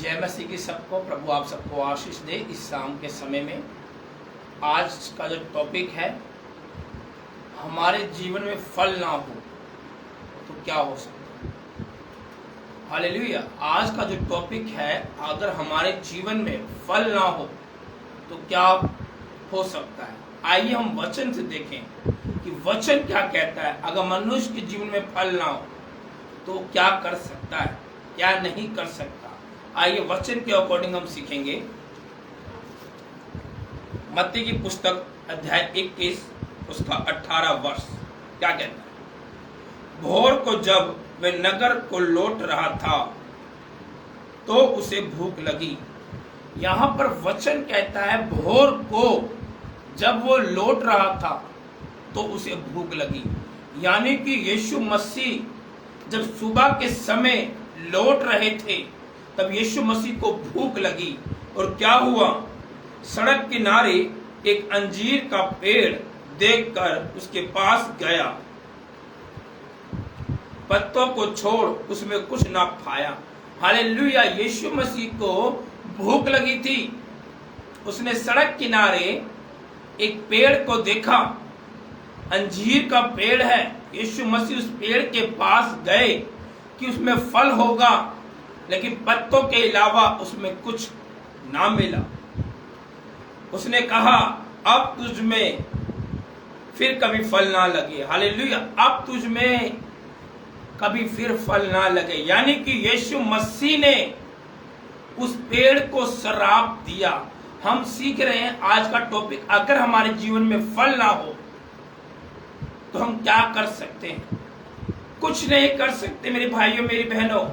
जय मसीह की सबको। प्रभु आप सबको आशीष दे। इस शाम के समय में आज का जो टॉपिक है, हमारे जीवन में फल ना हो तो क्या हो सकता है। हालेलुया। आज का जो टॉपिक है, अगर हमारे जीवन में फल ना हो तो क्या हो सकता है। आइए हम वचन से देखें कि वचन क्या कहता है। अगर मनुष्य के जीवन में फल ना हो तो क्या कर सकता है, क्या नहीं कर सकता। आइए वचन के अकॉर्डिंग हम सीखेंगे। मत्ती की पुस्तक अध्याय 21 उसका 18 वर्ष क्या कहता है। भोर को जब वह नगर को लौट रहा था तो उसे भूख लगी। यहां पर वचन कहता है भोर को जब वो लौट रहा था तो उसे भूख लगी। यानी कि यीशु मसीह जब सुबह के समय लौट रहे थे तब यीशु मसीह को भूख लगी। और क्या हुआ, सड़क किनारे एक अंजीर का पेड़ देखकर उसके पास गया, पत्तों को छोड़ उसमें कुछ ना पाया। हालेलुया। यीशु मसीह को भूख लगी थी। उसने सड़क किनारे एक पेड़ को देखा, अंजीर का पेड़ है। यीशु मसीह उस पेड़ के पास गए कि उसमें फल होगा, लेकिन पत्तों के अलावा उसमें कुछ ना मिला। उसने कहा अब तुझ में फिर कभी फल ना लगे। हालेलुया। अब तुझ में कभी फिर फल ना लगे। यानी कि यीशु मसीह ने उस पेड़ को श्राप दिया। हम सीख रहे हैं आज का टॉपिक, अगर हमारे जीवन में फल ना हो तो हम क्या कर सकते हैं। कुछ नहीं कर सकते मेरे भाइयों मेरी बहनों।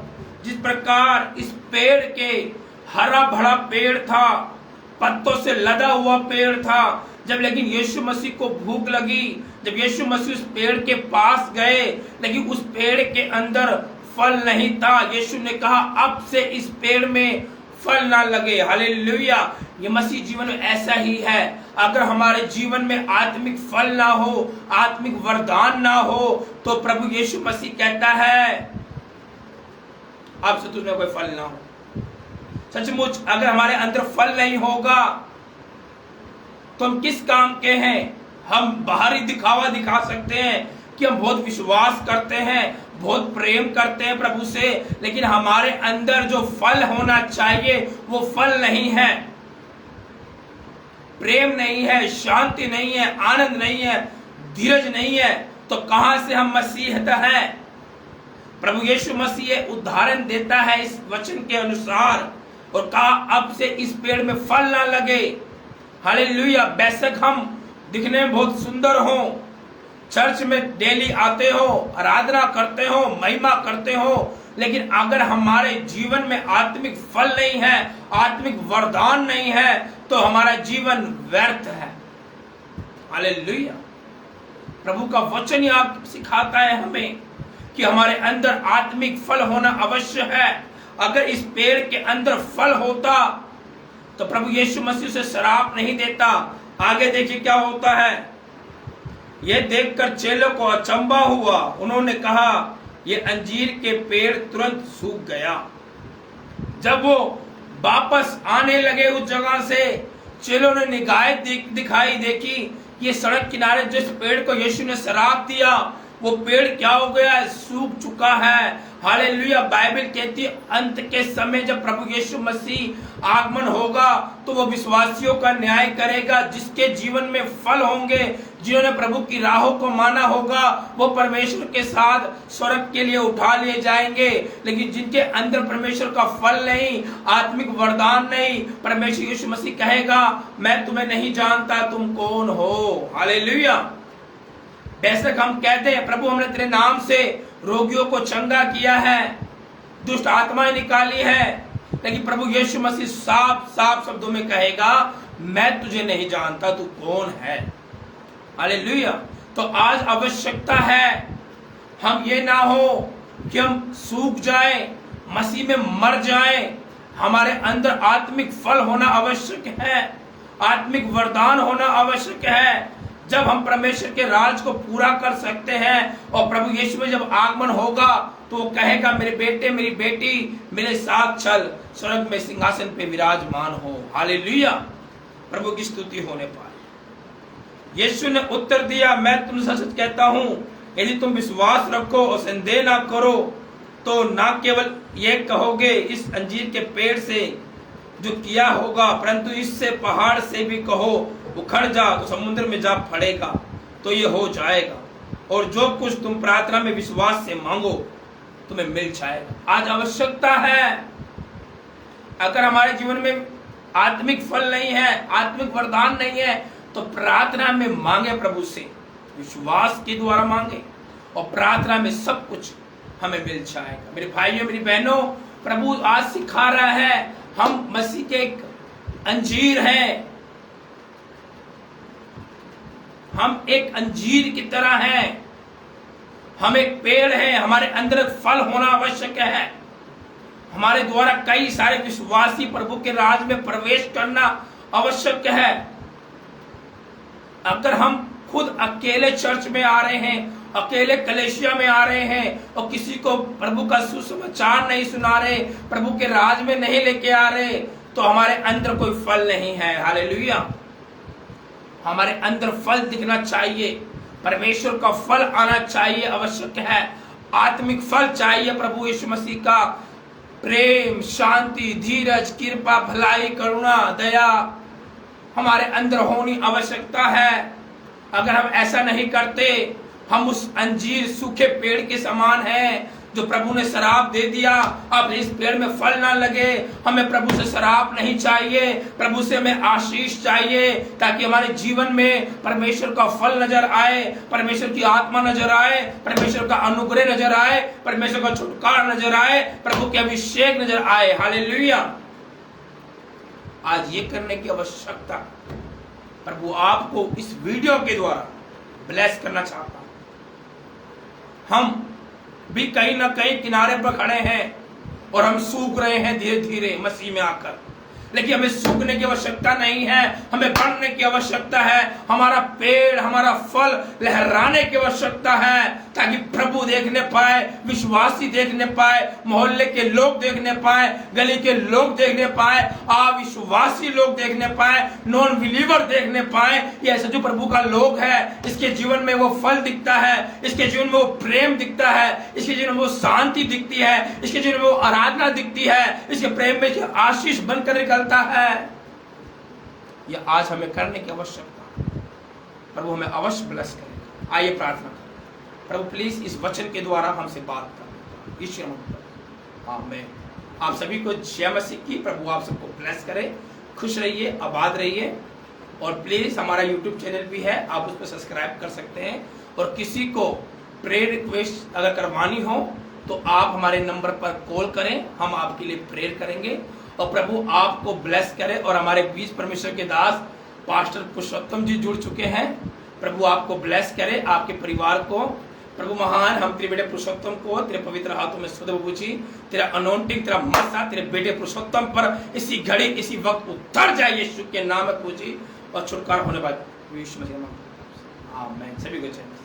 जिस प्रकार इस पेड़ के हरा भरा पेड़ था, पत्तों से लदा हुआ पेड़ था, जब लेकिन यीशु मसीह को भूख लगी, जब यीशु मसीह उस पेड़ के पास गए लेकिन उस पेड़ के अंदर फल नहीं था, यीशु ने कहा अब से इस पेड़ में फल ना लगे। हालेलुया। ये मसीह जीवन में ऐसा ही है। अगर हमारे जीवन में आत्मिक फल ना हो, आत्मिक वरदान ना हो, तो प्रभु यीशु मसीह कहता है अब से तुझमें कोई फल ना हो। सचमुच अगर हमारे अंदर फल नहीं होगा तो हम किस काम के हैं। हम बाहरी दिखावा दिखा सकते हैं कि हम बहुत विश्वास करते हैं, बहुत प्रेम करते हैं प्रभु से, लेकिन हमारे अंदर जो फल होना चाहिए वो फल नहीं है। प्रेम नहीं है, शांति नहीं है, आनंद नहीं है, धीरज नहीं है, तो कहां से हम मसीहत है। प्रभु यीशु मसीह उदाहरण देता है इस वचन के अनुसार और कहा अब से इस पेड़ में फल ना लगे। हालेलुया। बेशक हम दिखने में बहुत सुंदर हो, चर्च में डेली आते हो, आराधना करते हो, महिमा करते हो, लेकिन अगर हमारे जीवन में आत्मिक फल नहीं है, आत्मिक वरदान नहीं है, तो हमारा जीवन व्यर्थ है। हालेलुया। प्रभु का वचन ही आप सिखाता है हमें कि हमारे अंदर आत्मिक फल होना अवश्य है। अगर इस पेड़ के अंदर फल होता तो प्रभु यीशु मसीह से श्राप नहीं देता। आगे देखिए क्या होता है। यह देखकर चेलों को अचंभा हुआ। उन्होंने कहा यह अंजीर के पेड़ तुरंत सूख गया। जब वो वापस आने लगे उस जगह से, चेलों ने निगाहें दिखाई देखी ये सड़क किनारे जिस पेड़ को यीशु ने श्राप दिया वो पेड़ क्या हो गया है, सूख चुका है। हालेलुया। बाइबल कहती है अंत के समय जब प्रभु यीशु मसीह आगमन होगा तो वो विश्वासियों का न्याय करेगा। जिसके जीवन में फल होंगे, जिन्होंने प्रभु की राहों को माना होगा, वो परमेश्वर के साथ स्वर्ग के लिए उठा लिए जाएंगे। लेकिन जिनके अंदर परमेश्वर का फल नहीं, आत्मिक वरदान नहीं, परमेश्वर यीशु मसीह कहेगा मैं तुम्हें नहीं जानता, तुम कौन हो। हालेलुया। बेशक हम कहते हैं प्रभु हमने तेरे नाम से रोगियों को चंगा किया है, दुष्ट आत्माएं निकाली है, लेकिन प्रभु यीशु मसीह साफ साफ शब्दों में कहेगा मैं तुझे नहीं जानता, तू कौन है। हालेलुया। तो आज आवश्यकता है हम ये ना हो कि हम सूख जाएं, मसीह में मर जाएं। हमारे अंदर आत्मिक फल होना आवश्यक है, आत्मिक वरदान होना आवश्यक है। जब हम परमेश्वर के राज को पूरा कर सकते हैं और प्रभु यीशु में जब आगमन होगा तो वो कहेगा मेरे बेटे मेरी बेटी मेरे साथ चल, स्वर्ग में सिंहासन पे विराजमान हो। हालेलुया, प्रभु की स्तुति होने पाए। यीशु ने उत्तर दिया, मैं तुमसे सच कहता हूं, यदि तुम विश्वास रखो और संदेह ना करो तो ना केवल ये कहोगे इस अंजीर के पेड़ से जो किया होगा, परंतु इससे पहाड़ से भी कहो उखड़ जा तो समुद्र में जा पड़ेगा, तो ये हो जाएगा। और जो कुछ तुम प्रार्थना में विश्वास से मांगो तुम्हें मिल जाएगा। आज आवश्यकता है, अगर हमारे जीवन में आत्मिक फल नहीं है, आत्मिक वरदान नहीं है, तो प्रार्थना में मांगे, प्रभु से विश्वास के द्वारा मांगे और प्रार्थना में सब कुछ हमें मिल जाएगा। मेरे भाइयों मेरी बहनों, प्रभु आज सिखा रहा है, हम मसीह के एक अंजीर हैं, हम एक अंजीर की तरह हैं, हम एक पेड़ हैं, हमारे अंदर फल होना आवश्यक है। हमारे द्वारा कई सारे विश्वासी प्रभु के राज में प्रवेश करना आवश्यक है। अगर हम खुद अकेले चर्च में आ रहे हैं, अकेले कलेशिया में आ रहे हैं और किसी को प्रभु का सुसमाचार नहीं सुना रहे, प्रभु के राज में नहीं लेके आ रहे, तो हमारे अंदर कोई फल नहीं है। हालेलुया, हमारे अंदर फल दिखना चाहिए, परमेश्वर का फल आना चाहिए, आवश्यक है। आत्मिक फल चाहिए प्रभु यीशु मसीह का, प्रेम, शांति, धीरज, कृपा, भलाई, करुणा, दया हमारे अंदर होनी आवश्यकता है। अगर हम ऐसा नहीं करते, हम उस अंजीर सूखे पेड़ के समान हैं जो प्रभु ने शराब दे दिया। अब इस पेड़ में फल ना लगे, हमें प्रभु से शराब नहीं चाहिए, प्रभु से हमें आशीष चाहिए, ताकि हमारे जीवन में परमेश्वर का फल नजर आए, परमेश्वर की आत्मा नजर आए, परमेश्वर का अनुग्रह नजर आए, परमेश्वर का छुटकारा नजर आए, प्रभु के अभिषेक नजर आए। हालेलुया, आज ये करने की आवश्यकता प्रभु आपको इस वीडियो के द्वारा ब्लेस करना चाहता। हम भी कहीं ना कहीं किनारे पर खड़े हैं और हम सूख रहे हैं धीरे धीरे मसीह में आकर, लेकिन हमें सूखने की आवश्यकता नहीं है, हमें बढ़ने की आवश्यकता है। हमारा पेड़, हमारा फल लहराने की आवश्यकता है, ताकि प्रभु देखने पाए, विश्वासी देखने पाए, मोहल्ले के लोग देखने पाए, गली के लोग देखने पाए, अविश्वासी लोग देखने पाए, नॉन बिलीवर देखने पाए। ये ऐसा जो प्रभु का लोग है, इसके जीवन में वो फल दिखता है, इसके जीवन में वो प्रेम दिखता है, इसके जीवन में वो शांति दिखती है, इसके जीवन में वो आराधना दिखती है, इसके प्रेम में आशीष बनकर निकलता है। यह आज हमें करने की आवश्यकता, प्रभु हमें अवश्य ब्लेस करेगा। आइए प्रार्थना करें। प्रभु प्लीज इस वचन के द्वारा हमसे बात करें, ईश्वर आमीन। आप सभी को जय मसीह की। प्रभु आप सबको ब्लेस करे, खुश रहिए, आबाद रहिए। और प्लीज हमारा यूट्यूब चैनल भी है, आप उस पर सब्सक्राइब कर सकते हैं। और किसी को प्रेयर रिक्वेस्ट अगर करवानी हो तो आप हमारे नंबर पर कॉल करें, हम आपके लिए प्रेयर करेंगे। और प्रभु आपको ब्लेस करे। और हमारे बीच परमेश्वर के दास पास्टर पुरुषोत्तम जी जुड़ चुके हैं, प्रभु आपको ब्लेस करे, आपके परिवार को। प्रभु महान, हम तेरे बेटे पुरुषोत्तम को तेरे पवित्र हाथों में सौंप प्रभु जी। तेरा अनॉइंटिंग, तेरा मसा तेरे बेटे पुरुषोत्तम पर इसी घड़ी इसी वक्त उतर जाए यीशु के नाम में पूजी और छुटकारा होने बाद यीशु मसीह। आमीन। सभी को जय।